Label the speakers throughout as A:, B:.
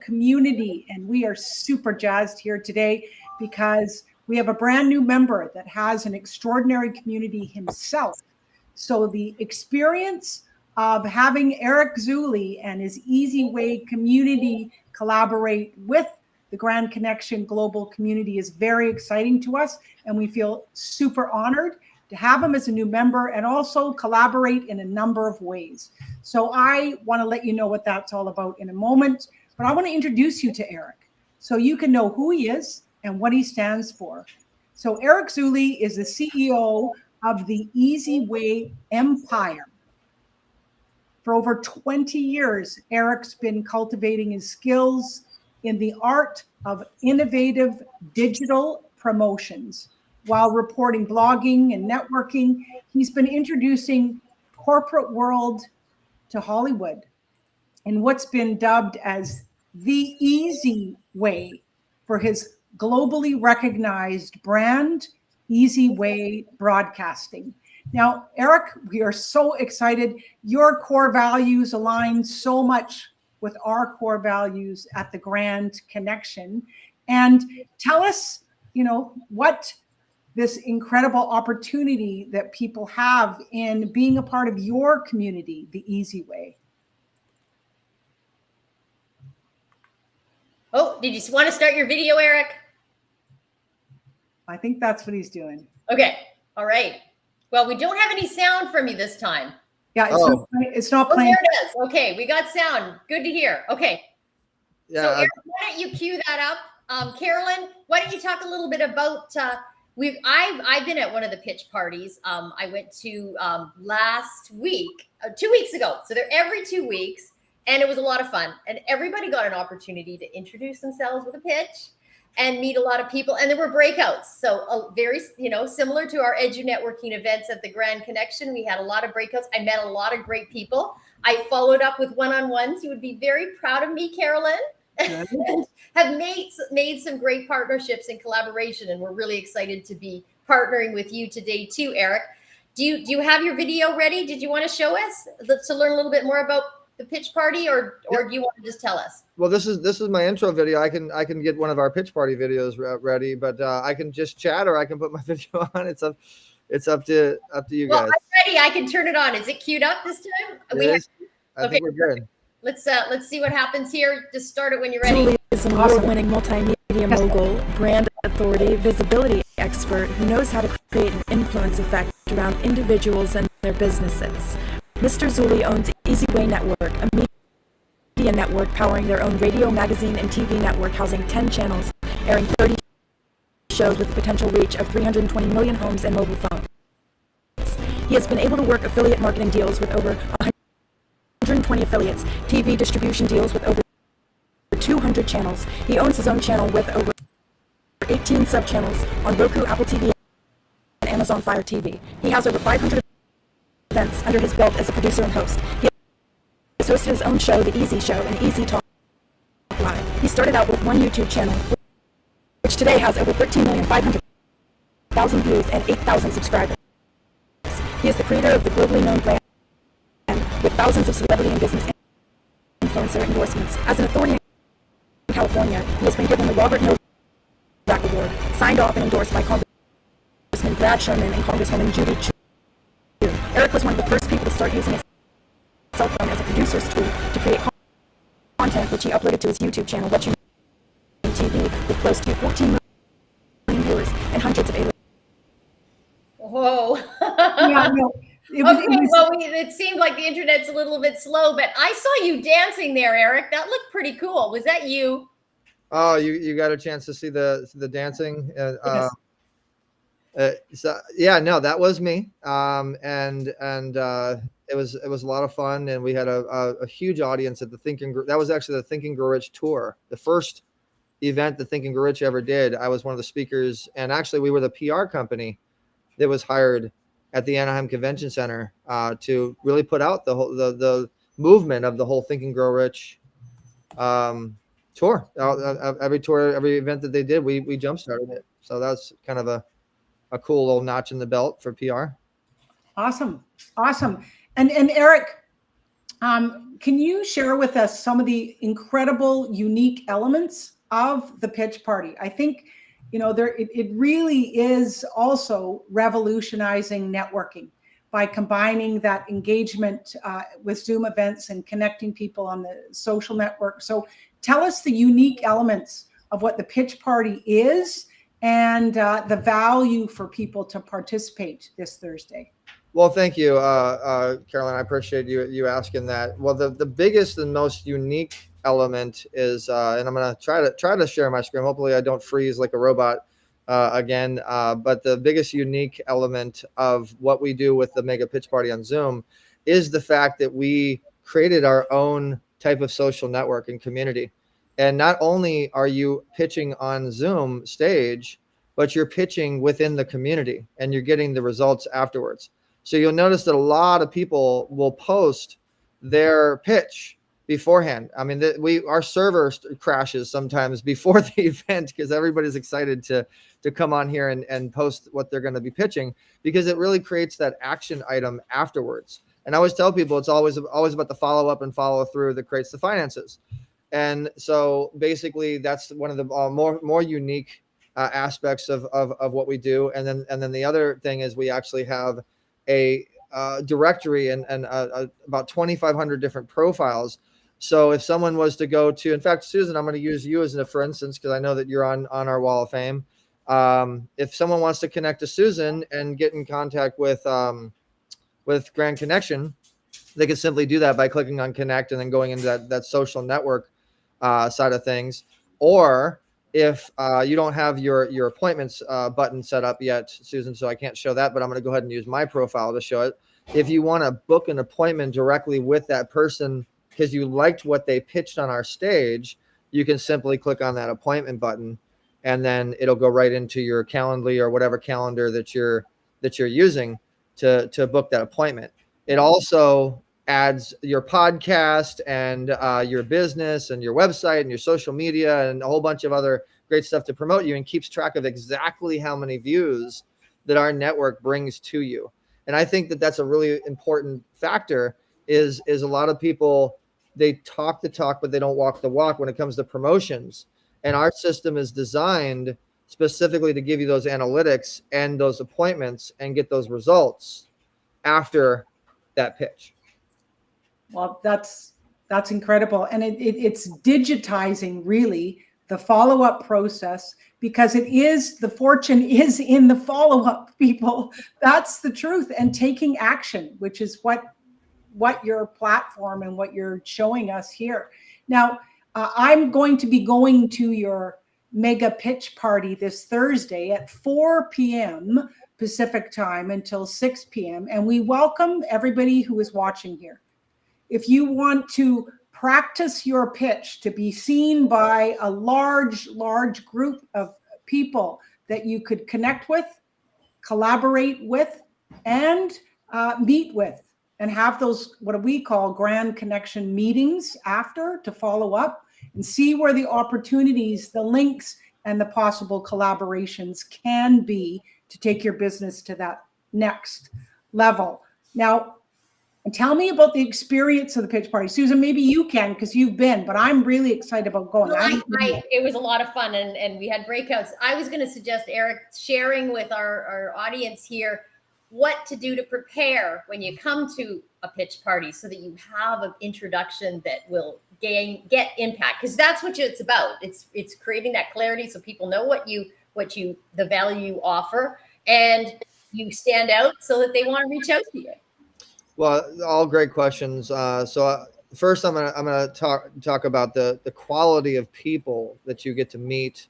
A: community. And we are super jazzed here today because we have a brand new member that has an extraordinary community himself. So the experience of having Eric Zuley and his Easy Way community collaborate with the Grand Connection global community is very exciting to us. And we feel super honored to have him as a new member and also collaborate in a number of ways. So I want to let you know what that's all about in a moment, but I want to introduce you to Eric so you can know who he is and what he stands for. So Eric Zuley is the CEO of the Easy Way Empire. For over 20 years, Eric's been cultivating his skills in the art of innovative digital promotions. While reporting blogging and networking, he's been introducing corporate world to Hollywood in what's been dubbed as the Easy Way for his globally recognized brand, Easy Way Broadcasting. Now, Eric, we are so excited. Your core values align so much with our core values at the Grand Connection. And tell us, what this incredible opportunity that people have in being a part of your community, the Easy Way.
B: Oh, did you want to start your video, Eric?
A: I think that's what he's doing.
B: Okay. All right. Well, we don't have any sound from you this time.
A: Yeah, it's not playing.
B: Oh, there it is. Okay, we got sound. Good to hear. Okay.
C: Yeah.
B: So, Eric, why don't you cue that up? Carolyn, why don't you talk a little bit about I've been at one of the pitch parties. I went to last week, 2 weeks ago. So they're every 2 weeks, and it was a lot of fun. And everybody got an opportunity to introduce themselves with a pitch and meet a lot of people. And there were breakouts. So very, similar to our Edu networking events at the Grand Connection, we had a lot of breakouts. I met a lot of great people. I followed up with one-on-ones. You would be very proud of me, Carolyn. Have made some great partnerships and collaboration. And we're really excited to be partnering with you today too, Eric. Do you have your video ready? Did you want to show us to learn a little bit more about the pitch party, or do you want to just tell us?
C: Well, this is my intro video. I can get one of our pitch party videos ready, but I can just chat or I can put my video on. It's up to you guys.
B: I'm ready. I can turn it on. Is it queued up this time?
C: I think we're good.
B: Let's see what happens here. Just start it when you're ready.
D: Zuley is an award-winning multimedia mogul, brand authority, visibility expert who knows how to create an influence effect around individuals and their businesses. Mr. Zuley owns Easy Way Network, a media network powering their own radio, magazine, and TV network housing 10 channels, airing 30 shows with a potential reach of 320 million homes and mobile phones. He has been able to work affiliate marketing deals with over 120 affiliates, TV distribution deals with over 200 channels. He owns his own channel with over 18 sub-channels on Roku, Apple TV, and Amazon Fire TV. He has over 500 events under his belt as a producer and host. He has hosted his own show, The Easy Show, and Easy Talk Live. He started out with one YouTube channel, which today has over 13,500,000 views and 8,000 subscribers. He is the creator of the globally known brand with thousands of celebrity and business influencer endorsements. As an authority in California, he has been given the Robert Novak Award, signed off and endorsed by Congressman Brad Sherman and Congresswoman Judy Chu. Eric was one of the first people to start using his cell phone as a producer's tool to create content, which he uploaded to his YouTube channel, What You Mean TV, with close to 14 million viewers and hundreds of aliens.
B: Whoa.
A: Yeah, no.
B: It seemed like the internet's a little bit slow, but I saw you dancing there, Eric. That looked pretty cool. Was that you?
C: Oh, you got a chance to see the dancing.
A: Yes.
C: No, that was me. And it was a lot of fun, and we had a huge audience at the that was actually the Think and Grow Rich tour, the first event the Think and Grow Rich ever did. I was one of the speakers, and actually we were the PR company that was hired at the Anaheim Convention Center to really put out the movement of the whole Think and Grow Rich tour. Every event that they did, we jump started it. So that's kind of a cool little notch in the belt for PR.
A: Awesome. And Eric, Can you share with us some of the incredible, unique elements of the pitch party? I think, it really is also revolutionizing networking by combining that engagement with Zoom events and connecting people on the social network. So tell us the unique elements of what the pitch party is and the value for people to participate this Thursday.
C: Well, thank you, Caroline. I appreciate you asking that. Well, the biggest and most unique element is, and I'm going to try to share my screen. Hopefully, I don't freeze like a robot again. But the biggest unique element of what we do with the Mega Pitch Party on Zoom is the fact that we created our own type of social network and community. And not only are you pitching on Zoom stage, but you're pitching within the community and you're getting the results afterwards. So you'll notice that a lot of people will post their pitch beforehand. I mean, our server crashes sometimes before the event because everybody's excited to come on here and post what they're going to be pitching, because it really creates that action item afterwards. And I always tell people it's always about the follow up and follow through that creates the finances. And so basically that's one of the more unique aspects of what we do. And then the other thing is we actually have a directory and about 2,500 different profiles. So if someone was to go to, in fact, Susan, I'm going to use you as a for instance, because I know that you're on our wall of fame. If someone wants to connect to Susan and get in contact with Grand Connection, they can simply do that by clicking on connect and then going into that social network side of things. Or if you don't have your appointments button set up yet, Susan, so I can't show that, but I'm going to go ahead and use my profile to show it. If you want to book an appointment directly with that person because you liked what they pitched on our stage, you can simply click on that appointment button, and then it'll go right into your Calendly or whatever calendar that you're using to book that appointment. It also adds your podcast and your business and your website and your social media and a whole bunch of other great stuff to promote you, and keeps track of exactly how many views that our network brings to you. And I think that that's a really important factor is a lot of people, they talk the talk, but they don't walk the walk when it comes to promotions. And our system is designed specifically to give you those analytics and those appointments and get those results after that pitch.
A: Well, that's incredible. And it's digitizing really the follow-up process, because the fortune is in the follow-up, people. That's the truth. And taking action, which is what your platform and what you're showing us here. Now, I'm going to be going to your Mega Pitch Party this Thursday at 4 p.m. Pacific time until 6 p.m. And we welcome everybody who is watching here. If you want to practice your pitch to be seen by a large group of people that you could connect with, collaborate with, and meet with, and have those, what we call Grand Connection meetings after, to follow up and see where the opportunities, the links, and the possible collaborations can be to take your business to that next level. Now, tell me about the experience of the pitch party. Susan, maybe you can, because you've been, but I'm really excited about going.
B: Well, it was a lot of fun, and we had breakouts. I was going to suggest, Eric, sharing with our audience here what to do to prepare when you come to a pitch party so that you have an introduction that will get impact, because that's what it's about. It's creating that clarity so people know the value you offer, and you stand out so that they want to reach out to you.
C: Well, all great questions. So first, I'm gonna talk about the quality of people that you get to meet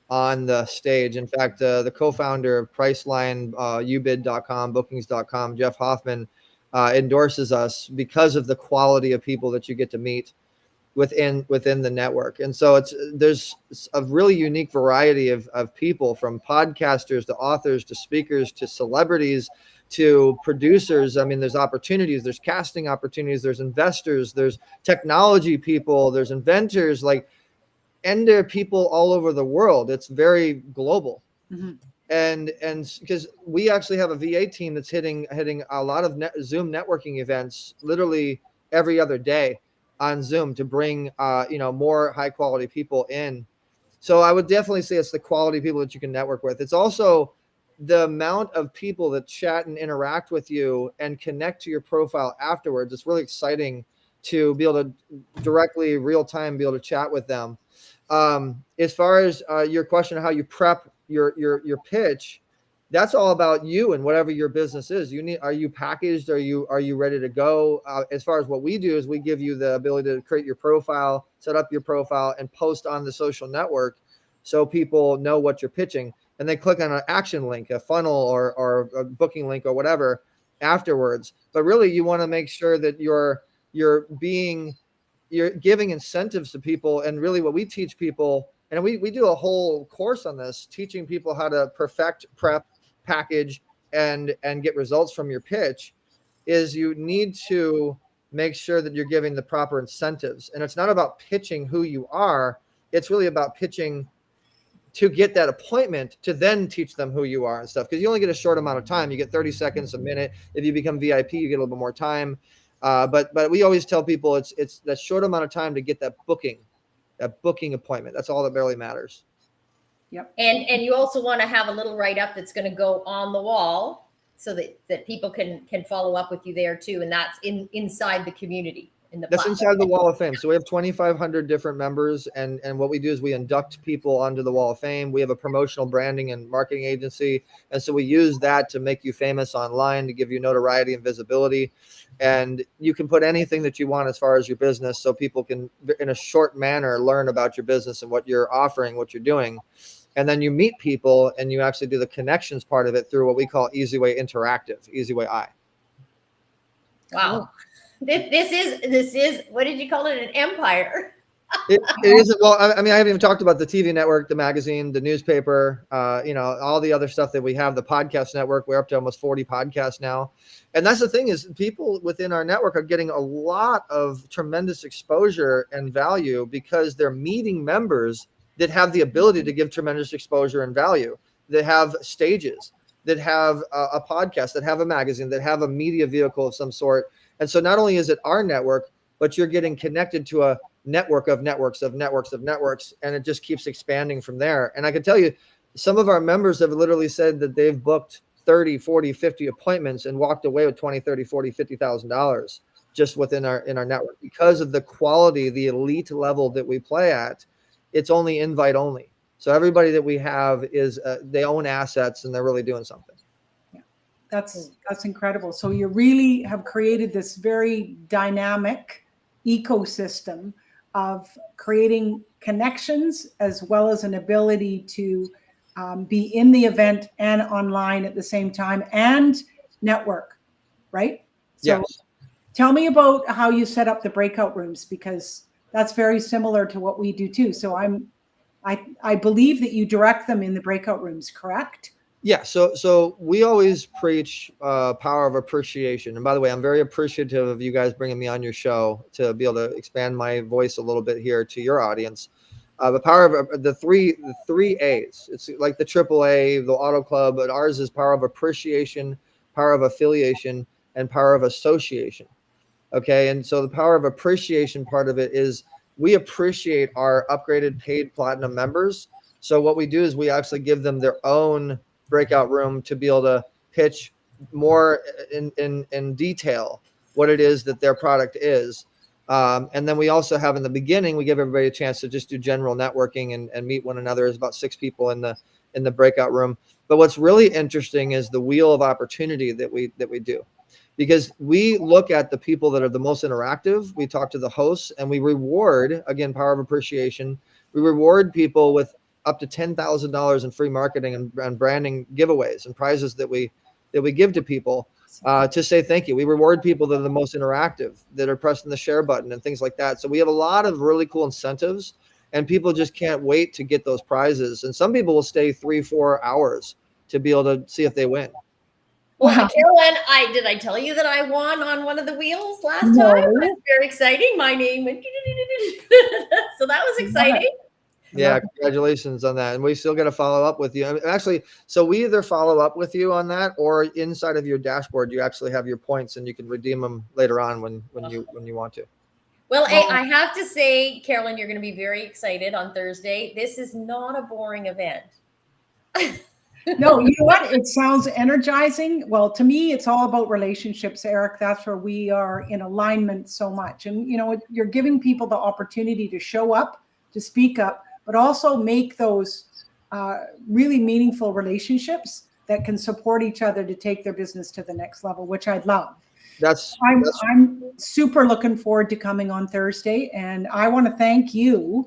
C: on the stage. In fact, the co-founder of Priceline, ubid.com, bookings.com, Jeff Hoffman, endorses us because of the quality of people that you get to meet within the network. And so there's a really unique variety of people, from podcasters to authors to speakers to celebrities to producers. I mean, there's opportunities, there's casting opportunities, there's investors, there's technology people, there's inventors, and there are people all over the world. It's very global. Mm-hmm. And because we actually have a VA team that's hitting a lot of Zoom networking events literally every other day on Zoom to bring, more high quality people in. So I would definitely say it's the quality of people that you can network with. It's also the amount of people that chat and interact with you and connect to your profile afterwards. It's really exciting to be able to directly, real time, be able to chat with them. As far as your question of how you prep your pitch, that's all about you and whatever your business is. Are you packaged? Are you ready to go? As far as what we do is we give you the ability to create your profile, set up your profile, and post on the social network so people know what you're pitching. And they click on an action link, a funnel or a booking link or whatever afterwards. But really you want to make sure that you're giving incentives to people. And really what we teach people, and we do a whole course on this, teaching people how to perfect, prep, package, and get results from your pitch, is you need to make sure that you're giving the proper incentives. And it's not about pitching who you are. It's really about pitching to get that appointment to then teach them who you are and stuff. Because you only get a short amount of time. You get 30 seconds, a minute. If you become VIP, you get a little bit more time. But we always tell people it's that short amount of time to get that booking appointment. That's all that barely matters.
A: Yep.
B: And you also want to have a little write-up that's going to go on the wall so that people can follow up with you there too. And that's inside the community. That's
C: platform. Inside the Wall of Fame. So we have 2,500 different members. And what we do is we induct people onto the Wall of Fame. We have a promotional branding and marketing agency. And so we use that to make you famous online, to give you notoriety and visibility. And you can put anything that you want as far as your business, so people can, in a short manner, learn about your business and what you're offering, what you're doing. And then you meet people and you actually do the connections part of it through what we call Easy Way Interactive, Easy Way I.
B: Wow. This is, what did you call it? An empire.
C: It isn't. Well, I mean, I haven't even talked about the TV network, the magazine, the newspaper, all the other stuff that we have, the podcast network. We're up to almost 40 podcasts now. And that's the thing, is people within our network are getting a lot of tremendous exposure and value because they're meeting members that have the ability to give tremendous exposure and value, that have stages, that have a podcast, that have a magazine, that have a media vehicle of some sort. And so not only is it our network, but you're getting connected to a network of networks of networks of networks, and it just keeps expanding from there. And I can tell you, some of our members have literally said that they've booked 30, 40, 50 appointments and walked away with $20, $30, $40, $50,000 just within our network because of the quality, the elite level that we play at. It's only invite only. So everybody that we have is they own assets and they're really doing something.
A: That's incredible. So you really have created this very dynamic ecosystem of creating connections as well as an ability to be in the event and online at the same time and network, right? So
C: yes.
A: Tell me about how you set up the breakout rooms, because that's very similar to what we do too. So I believe that you direct them in the breakout rooms, correct?
C: Yeah, so we always preach power of appreciation. And by the way, I'm very appreciative of you guys bringing me on your show to be able to expand my voice a little bit here to your audience. The power of the three A's. It's like the AAA, the Auto Club, but ours is power of appreciation, power of affiliation, and power of association. Okay, and so the power of appreciation part of it is we appreciate our upgraded paid platinum members. So what we do is we actually give them their own breakout room to be able to pitch more in detail what it is that their product is. And then we also have, in the beginning, we give everybody a chance to just do general networking and meet one another. There's about 6 people in the breakout room. But what's really interesting is the wheel of opportunity that we do, because we look at the people that are the most interactive. We talk to the hosts and we reward, again, power of appreciation. We reward people with up to $10,000 in free marketing and branding giveaways and prizes that we give to people to say thank you. We reward people that are the most interactive, that are pressing the share button and things like that. So we have a lot of really cool incentives, and people just can't wait to get those prizes. And some people will stay 3-4 hours to be able to see if they win.
B: Well, wow. Carolyn, did I tell you that I won on one of the wheels last time? It was very exciting. My name, so that was exciting.
C: Yeah, congratulations on that. And we still got to follow up with you. Actually, so we either follow up with you on that, or inside of your dashboard, you actually have your points and you can redeem them later on when you want to.
B: Well, I have to say, Carolyn, you're going to be very excited on Thursday. This is not a boring event.
A: No, you know what? It sounds energizing. Well, to me, it's all about relationships, Eric. That's where we are in alignment so much. And, you know, you're giving people the opportunity to show up, to speak up, but also make those really meaningful relationships that can support each other to take their business to the next level, which I love. I'm super looking forward to coming on Thursday. And I want to thank you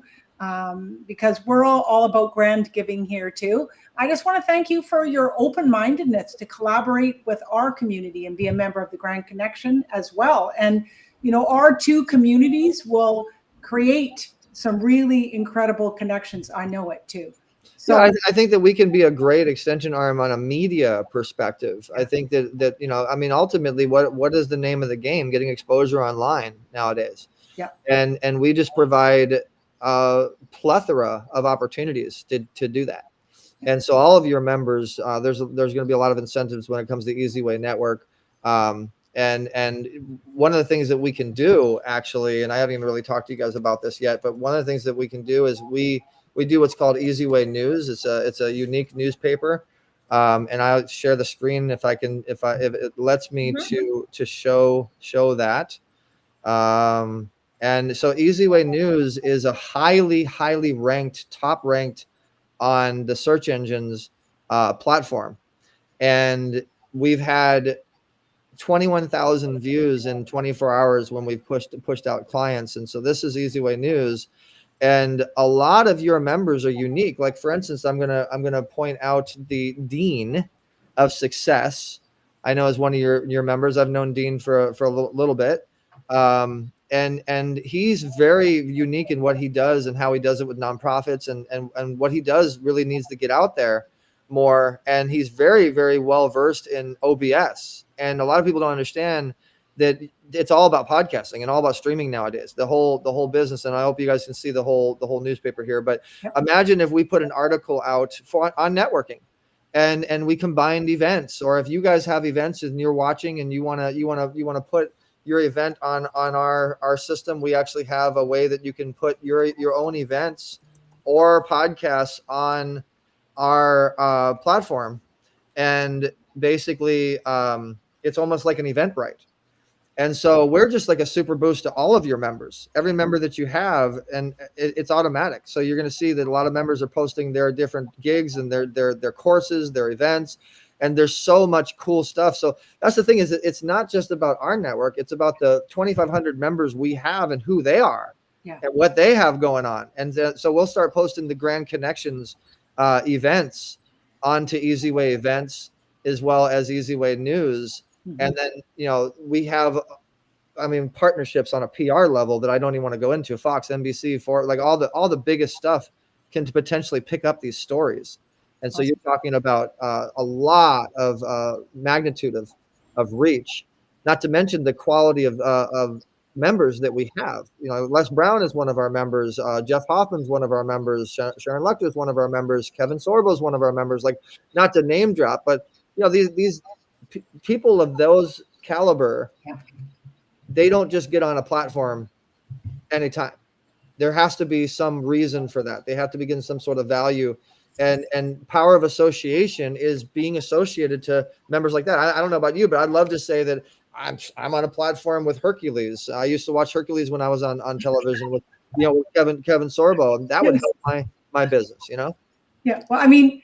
A: because we're all about grand giving here too. I just want to thank you for your open-mindedness to collaborate with our community and be a member of the Grand Connection as well. And, you know, our two communities will create some really incredible connections. I know it too. So
C: yeah, I think that we can be a great extension arm on a media perspective. I think that you know, I mean, ultimately, what is the name of the game? Getting exposure online nowadays.
A: Yeah.
C: And we just provide a plethora of opportunities to do that. And so all of your members, there's going to be a lot of incentives when it comes to Easy Way Network. And one of the things that we can do actually, and I haven't even really talked to you guys about this yet, but one of the things that we can do is we do what's called Easy Way News. It's a unique newspaper. And I'll share the screen if it lets me to show that. And so Easy Way News is a highly top ranked on the search engines platform. And we've had 21,000 views in 24 hours when we've pushed out clients. And so this is Easy Way News. And a lot of your members are unique. Like, for instance, I'm gonna point out the Dean of Success. I know as one of your members. I've known Dean for a little bit. And he's very unique in what he does and how he does it with nonprofits, and what he does really needs to get out there more. And he's very, very well versed in OBS. And a lot of people don't understand that it's all about podcasting and all about streaming nowadays, the whole business. And I hope you guys can see the whole newspaper here. But imagine if we put an article out on networking, and we combined events, or if you guys have events and you're watching and you want to put your event on our system, we actually have a way that you can put your own events or podcasts on our platform. And basically it's almost like an Eventbrite. And so we're just like a super boost to all of your members, every member that you have, and it's automatic. So you're going to see that a lot of members are posting their different gigs and their courses, their events, and there's so much cool stuff. So that's the thing, is that it's not just about our network. It's about the 2,500 members we have and who they are and what they have going on. And so we'll start posting the Grand Connections events onto Easy Way Events, as well as Easy Way News. And then, you know, we have, I mean, partnerships on a PR level that I don't even want to go into. Fox, NBC, for like all the biggest stuff can potentially pick up these stories. And so you're talking about a lot of magnitude of reach, not to mention the quality of members that we have. You know, Les Brown is one of our members. Jeff Hoffman's one of our members. Sharon Lecter is one of our members. Kevin Sorbo is one of our members. Like, not to name drop, but you know, these people of those caliber, they don't just get on a platform anytime. There has to be some reason for that. They have to begin some sort of value. And power of association is being associated to members like that. I don't know about you, but I'd love to say that I'm on a platform with Hercules. I used to watch Hercules when I was on television with, you know, with Kevin Sorbo, and that would help my business, you know?
A: Yeah. Well, I mean,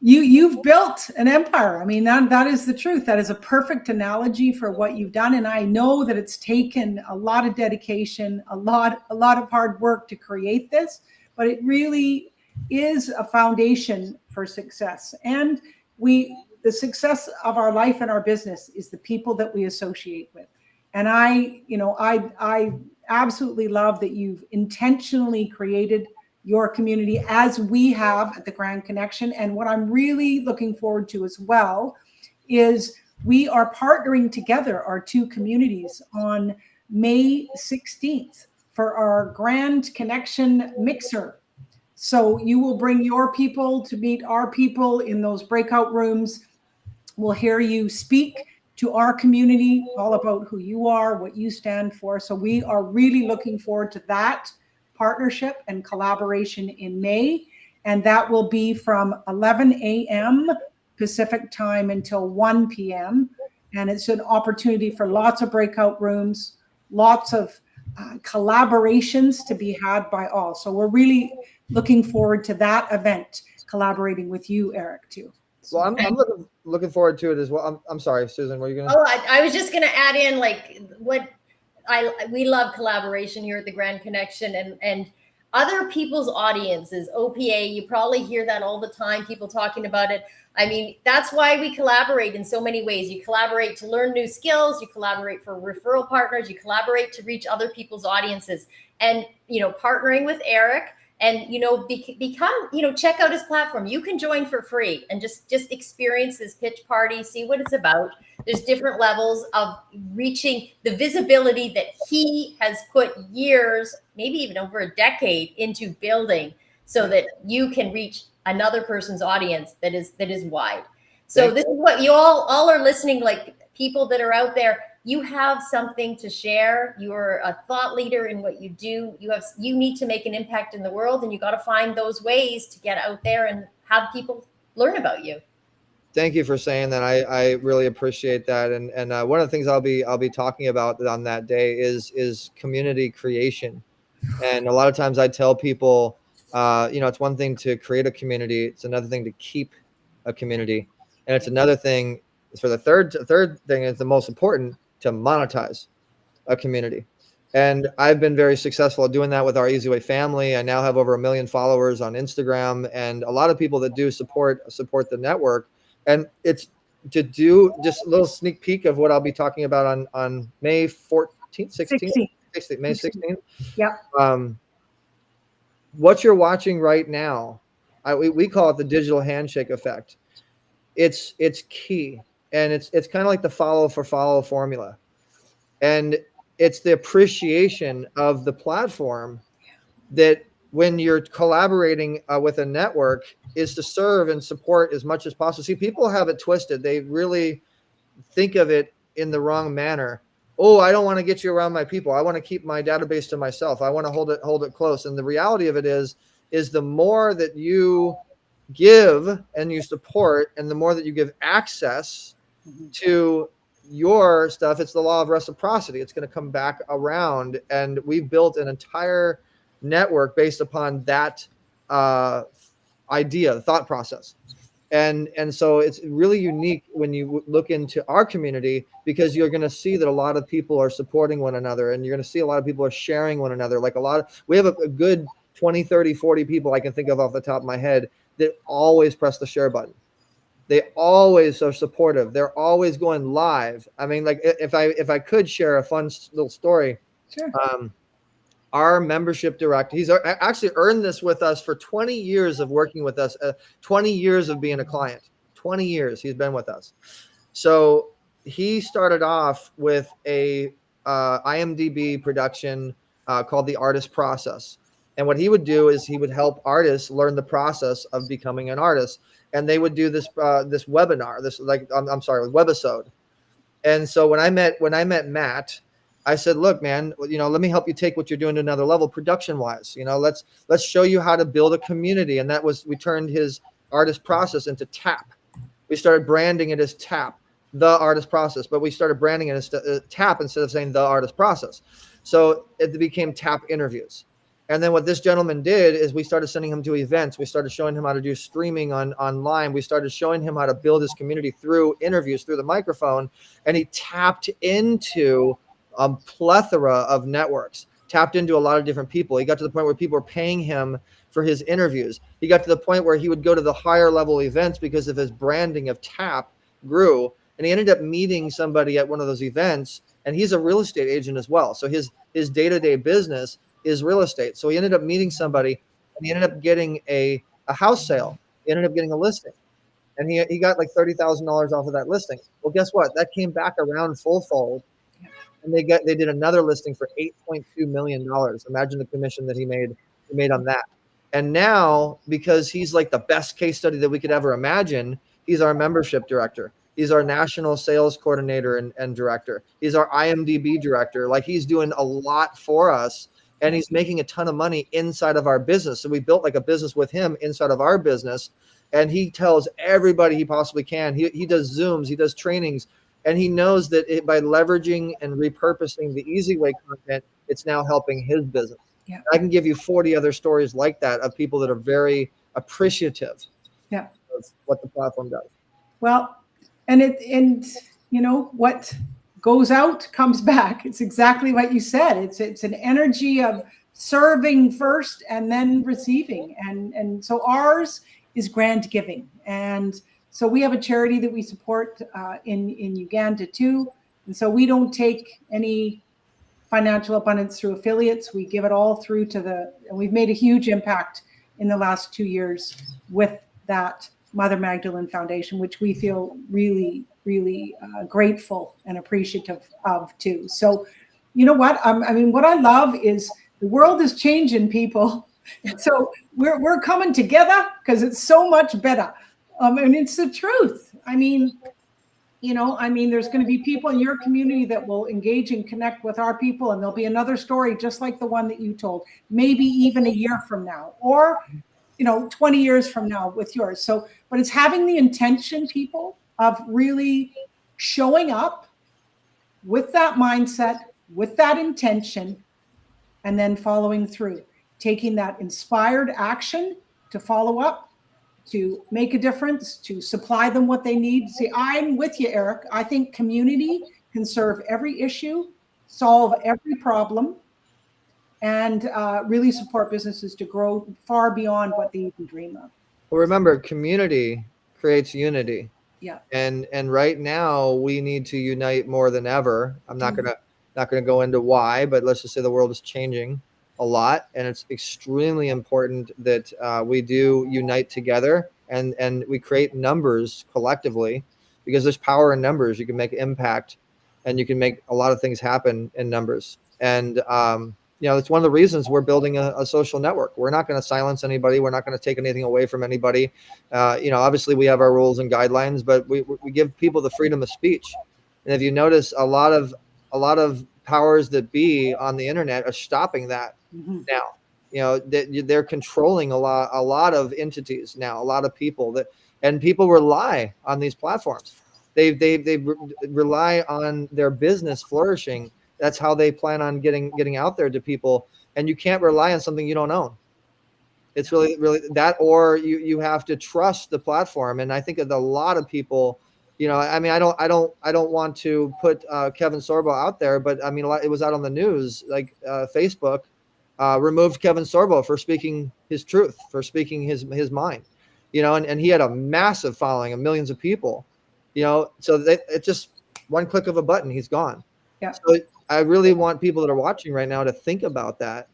A: you've built an empire. I mean, that is the truth. That is a perfect analogy for what you've done. And I know that it's taken a lot of dedication, a lot of hard work to create this, but it really is a foundation for success. And the success of our life and our business is the people that we associate with. And I absolutely love that you've intentionally created your community, as we have at the Grand Connection. And what I'm really looking forward to as well is we are partnering together, our two communities, on May 16th for our Grand Connection Mixer. So you will bring your people to meet our people in those breakout rooms. We'll hear you speak to our community all about who you are, what you stand for. So we are really looking forward to that partnership and collaboration in May. And that will be from 11 a.m. Pacific time until 1 p.m. And it's an opportunity for lots of breakout rooms, lots of collaborations to be had by all. So we're really looking forward to that event, collaborating with you, Eric, too.
C: Well, I'm looking forward to it as well. I'm sorry, Susan, what are you gonna?
B: Oh, I was just gonna add in like we love collaboration here at the Grand Connection and other people's audiences. OPA, you probably hear that all the time, people talking about it. I mean, that's why we collaborate in so many ways. You collaborate to learn new skills, you collaborate for referral partners, you collaborate to reach other people's audiences. And, partnering with Eric and, become, check out his platform. You can join for free and just experience this pitch party, see what it's about. There's different levels of reaching the visibility that he has put years, maybe even over a decade into building so that you can reach another person's audience that is wide. So this is what you all are listening, like people that are out there. You have something to share. You're a thought leader in what you do. You need to make an impact in the world, and you got to find those ways to get out there and have people learn about you.
C: Thank you for saying that. I really appreciate that. And one of the things I'll be talking about on that day is community creation. And a lot of times I tell people, it's one thing to create a community. It's another thing to keep a community. And it's another thing for the third thing is the most important, to monetize a community. And I've been very successful at doing that with our Easy Way family. I now have over 1 million followers on Instagram and a lot of people that do support the network. And it's to do just a little sneak peek of what I'll be talking about on May 14th, 16th, May 16th.
A: Yeah.
C: What you're watching right now, we call it the digital handshake effect. It's key. And it's kind of like the follow for follow formula. And it's the appreciation of the platform that when you're collaborating with a network is to serve and support as much as possible. See, people have it twisted. They really think of it in the wrong manner. Oh, I don't want to get you around my people. I want to keep my database to myself. I want to hold it close. And the reality of it is the more that you give and you support, and the more that you give access to your stuff, it's the law of reciprocity. It's going to come back around. And we've built an entire network based upon that idea, the thought process. And so it's really unique when you look into our community, because you're going to see that a lot of people are supporting one another, and you're going to see a lot of people are sharing one another. Like we have a good 20, 30, 40 people I can think of off the top of my head that always press the share button. They always are supportive. They're always going live. I mean, like if I could share a fun little story.
A: Sure.
C: Our membership director, he's actually earned this with us for 20 years of working with us, 20 years of being a client, 20 years he's been with us. So he started off with a IMDb production called The Artist Process. And what he would do is he would help artists learn the process of becoming an artist. And they would do this webinar, webisode. And so when I met Matt, I said, look, man, let me help you take what you're doing to another level production wise. Let's show you how to build a community. And we turned his artist process into TAP. We started branding it as TAP, the artist process, but we started branding it as TAP instead of saying the artist process. So it became TAP interviews. And then what this gentleman did is we started sending him to events. We started showing him how to do streaming online. We started showing him how to build his community through interviews, through the microphone. And he tapped into a plethora of networks, tapped into a lot of different people. He got to the point where people were paying him for his interviews. He got to the point where he would go to the higher level events because of his branding of TAP grew. And he ended up meeting somebody at one of those events. And he's a real estate agent as well. So his day-to-day business is real estate. So he ended up meeting somebody, and he ended up getting a house sale. He ended up getting a listing, and he got like $30,000 off of that listing. Well, guess what? That came back around full-fold, and they did another listing for $8.2 million. Imagine the commission that he made on that. And now, because he's like the best case study that we could ever imagine, he's our membership director. He's our national sales coordinator and director. He's our IMDb director. Like, he's doing a lot for us, and he's making a ton of money inside of our business. So we built like a business with him inside of our business, and he tells everybody he possibly can. He does Zooms, he does trainings, and he knows that by leveraging and repurposing the Easy Way content, it's now helping his business.
A: Yeah.
C: I can give you 40 other stories like that of people that are very appreciative of what the platform does.
A: Well, and what goes out comes back. It's exactly what you said. It's an energy of serving first and then receiving. And so ours is grant giving. And so we have a charity that we support in Uganda too. And so we don't take any financial abundance through affiliates. We give it all through and we've made a huge impact in the last 2 years with that Mother Magdalene Foundation, which we feel really, really grateful and appreciative of too. So, you know what? What I love is the world is changing, people. So we're coming together because it's so much better. And it's the truth. There's going to be people in your community that will engage and connect with our people, and there'll be another story just like the one that you told, maybe even a year from now, or 20 years from now with yours. So, but it's having the intention, people, of really showing up with that mindset, with that intention, and then following through, taking that inspired action to follow up, to make a difference, to supply them what they need. See, I'm with you, Eric. I think community can serve every issue, solve every problem, and really support businesses to grow far beyond what they even dream of.
C: Well, remember, community creates unity.
A: Yeah.
C: And right now we need to unite more than ever. I'm not gonna go into why, but let's just say the world is changing a lot, and it's extremely important that we do unite together and we create numbers collectively, because there's power in numbers. You can make impact, and you can make a lot of things happen in numbers. And it's one of the reasons we're building a social network. We're not going to silence anybody. We're not going to take anything away from anybody. Obviously we have our rules and guidelines, but we give people the freedom of speech. And if you notice, a lot of powers that be on the internet are stopping that now. They're controlling a lot of entities now, a lot of people and people rely on these platforms. They rely on their business flourishing. That's how they plan on getting out there to people. And you can't rely on something you don't own. It's really, really that, or you have to trust the platform. And I think that a lot of people, I don't want to put Kevin Sorbo out there, but it was out on the news, like Facebook removed Kevin Sorbo for speaking his truth, for speaking his mind, and he had a massive following of millions of people, so it's just one click of a button, he's gone.
A: Yeah.
C: So I really want people that are watching right now to think about that.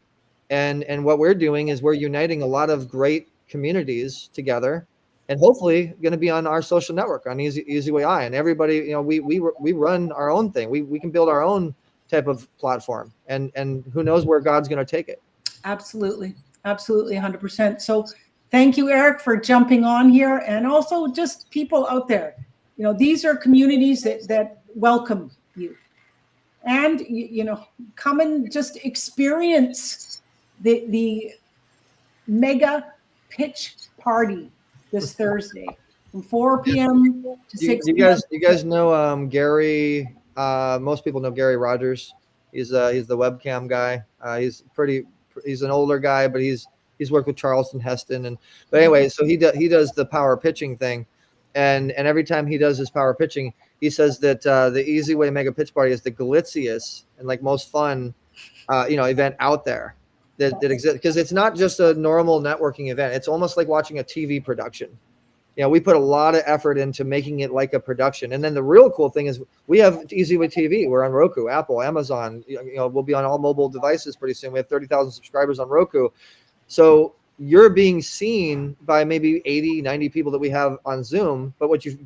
C: And what we're doing is we're uniting a lot of great communities together, and hopefully going to be on our social network on Easy Way I. And everybody, we run our own thing. We can build our own type of platform, and who knows where God's going to take it.
A: Absolutely. 100%. So thank you, Eric, for jumping on here. And also just people out there, these are communities that welcome you, and come and just experience the mega pitch party this Thursday from 4 p.m. to 6 p.m.
C: You guys know Gary? Most people know Gary Rogers. He's the webcam guy. He's an older guy, but he's worked with Charleston Heston. But anyway, so he does the power pitching thing, and every time he does his power pitching, he says that the Easy Way Mega Pitch Party is the glitziest and like most fun event out there that exists, because it's not just a normal networking event. It's almost like watching a TV production. We put a lot of effort into making it like a production. And then the real cool thing is we have Easy Way TV. We're on Roku, Apple, Amazon. We'll be on all mobile devices pretty soon. We have 30,000 subscribers on Roku. So you're being seen by maybe 80, 90 people that we have on Zoom. But what you're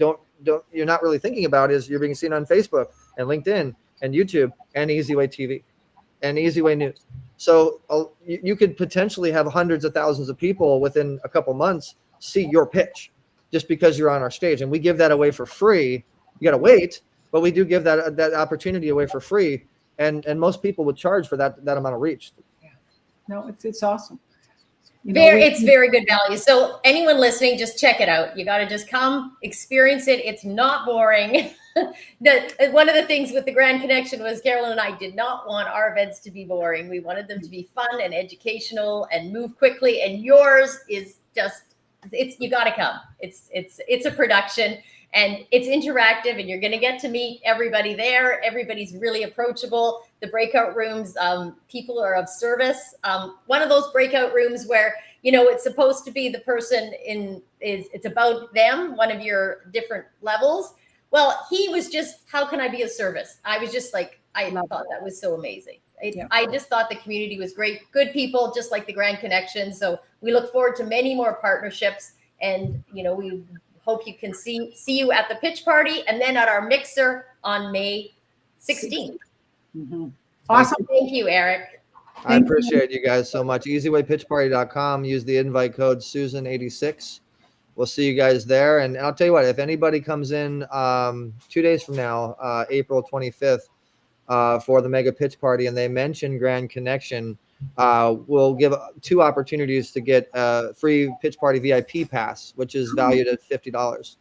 C: not really thinking about is you're being seen on Facebook and LinkedIn and YouTube and Easy Way TV and Easy Way News. So you could potentially have hundreds of thousands of people within a couple months see your pitch just because you're on our stage. And we give that away for free. You got to wait, but we do give that opportunity away for free. And most people would charge for that amount of reach.
A: Yeah. No, it's awesome.
B: It's very good value. So anyone listening, just check it out. You got to just come experience it. It's not boring. One of the things with the Grand Connection was Carolyn and I did not want our events to be boring. We wanted them to be fun and educational and move quickly. And yours is just, you got to come. It's a production and it's interactive and you're going to get to meet everybody there. Everybody's really approachable. The breakout rooms, people are of service. One of those breakout rooms where, it's supposed to be the person it's about them, one of your different levels. Well, he was just, how can I be of service? I was just like, I thought that was so amazing. I just thought the community was great. Good people, just like the Grand Connection. So we look forward to many more partnerships. And, we hope you can see you at the pitch party and then at our mixer on May 16th.
A: Mm-hmm. Awesome.
B: Thank you, Eric.
C: I appreciate you guys so much. EasywayPitchParty.com. Use the invite code Susan86. We'll see you guys there. And I'll tell you what, if anybody comes in 2 days from now, April 25th, for the mega pitch party, and they mention Grand Connection, we'll give 2 opportunities to get a free pitch party VIP pass, which is valued at $50.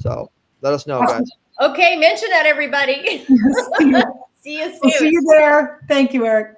C: So let us know, guys.
B: Okay, mention that, everybody. See you soon.
A: We'll see you there. Thank you, Eric.